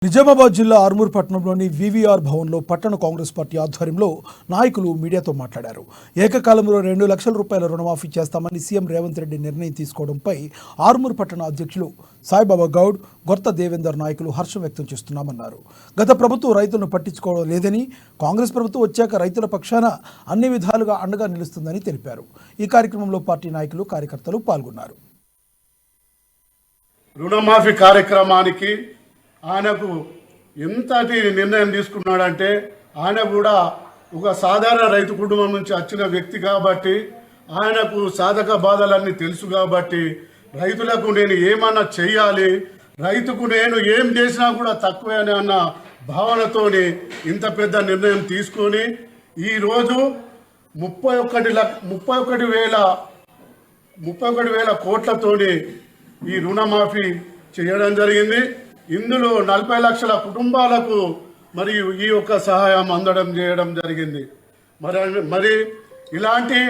నిజామాబాద్ జిల్లా ఆర్మూర్ పట్టణంలోని వివిఆర్ భవన్లో పట్టణ కాంగ్రెస్ పార్టీ ఆధ్వర్యంలో నాయకులు మీడియాతో మాట్లాడారు. ఏకకాలంలో 2 లక్షల రూపాయల రుణమాఫీ చేస్తామని సీఎం రేవంత్ రెడ్డి నిర్ణయం తీసుకోవడంపై ఆర్మూర్ పట్టణ అధ్యక్షులు సాయిబాబా గౌడ్, గొర్త దేవేందర్ నాయకులు హర్షం వ్యక్తం చేస్తున్నామన్నారు. గత ప్రభుత్వం రైతులను పట్టించుకోవడం లేదని, కాంగ్రెస్ ప్రభుత్వం వచ్చాక రైతుల పక్షాన అన్ని విధాలుగా అండగా నిలుస్తుందని తెలిపారు. ఈ కార్యక్రమంలో పార్టీ నాయకులు, కార్యకర్తలు పాల్గొన్నారు. రుణమాఫీ కార్యక్రమానికి ఆయనకు ఎంతటి నిర్ణయం తీసుకున్నాడంటే, ఆయన కూడా ఒక సాధారణ రైతు కుటుంబం నుంచి వచ్చిన వ్యక్తి కాబట్టి ఆయనకు సాధక బాధలన్నీ తెలుసు కాబట్టి రైతులకు నేను ఏమన్నా చెయ్యాలి, రైతుకు నేను ఏం చేసినా కూడా తక్కువే అన్న భావనతోని ఇంత పెద్ద నిర్ణయం తీసుకొని ఈరోజు 31,000 కోట్లతోని ఈ రుణమాఫీ చేయడం జరిగింది. ఇందులో 40 లక్షల కుటుంబాలకు మరియు ఈ యొక్క సహాయం అందడం చేయడం జరిగింది. మరి ఇలాంటి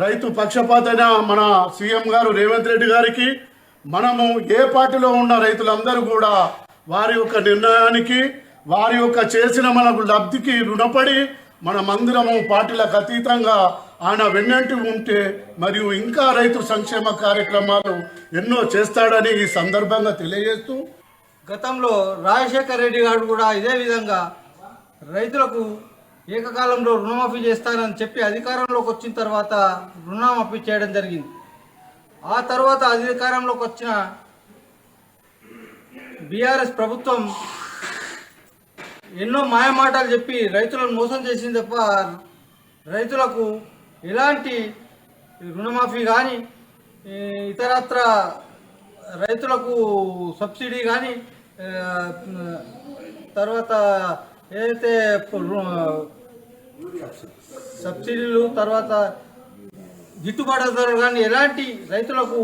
రైతు పక్షపాతైన మన సీఎం గారు రేవంత్ రెడ్డి గారికి మనము ఏ పార్టీలో ఉన్న రైతులందరూ కూడా వారి యొక్క నిర్ణయానికి, వారి యొక్క చేసిన మనకు లబ్ధికి రుణపడి మనమందరము పార్టీలకు అతీతంగా ఆయన వెన్నంటి ఉంటే మరియు ఇంకా రైతు సంక్షేమ కార్యక్రమాలు ఎన్నో చేస్తాడని ఈ సందర్భంగా తెలియజేస్తూ, గతంలో రాజశేఖర రెడ్డి గారు కూడా ఇదే విధంగా రైతులకు ఏకకాలంలో రుణమాఫీ చేస్తానని చెప్పి అధికారంలోకి వచ్చిన తర్వాత రుణమాఫీ చేయడం జరిగింది. ఆ తర్వాత అధికారంలోకి వచ్చిన బీఆర్ఎస్ ప్రభుత్వం ఎన్నో మాయమాటలు చెప్పి రైతులను మోసం చేసింది తప్ప రైతులకు ఎలాంటి రుణమాఫీ కానీ ఇతరత్ర రైతులకు సబ్సిడీ కానీ తర్వాత ఏదైతే సబ్సిడీలు తర్వాత గిట్టుబాటు ధరలు కానీ ఎలాంటి రైతులకు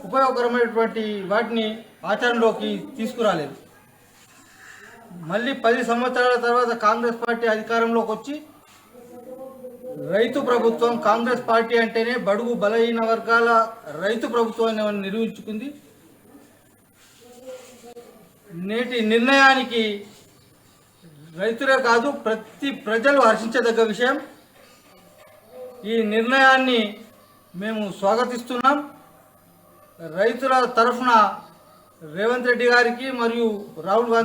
ఉపయోగకరమైనటువంటి వాటిని ఆచరణలోకి తీసుకురాలేదు. మళ్ళీ 10 సంవత్సరాల తర్వాత కాంగ్రెస్ పార్టీ అధికారంలోకి వచ్చి రైతు ప్రభుత్వం, కాంగ్రెస్ పార్టీ అంటేనే బడుగు బలహీన వర్గాల రైతు ప్రభుత్వాన్ని నిరూపించుకుంది. నేటి నిర్ణయానికి రైతులే కాదు ప్రతి ప్రజలు హర్షించదగ్గ విషయం. ఈ నిర్ణయాన్ని మేము స్వాగతిస్తున్నాం. రైతుల తరఫున రేవంత్ రెడ్డి గారికి మరియు రాహుల్ గాంధీ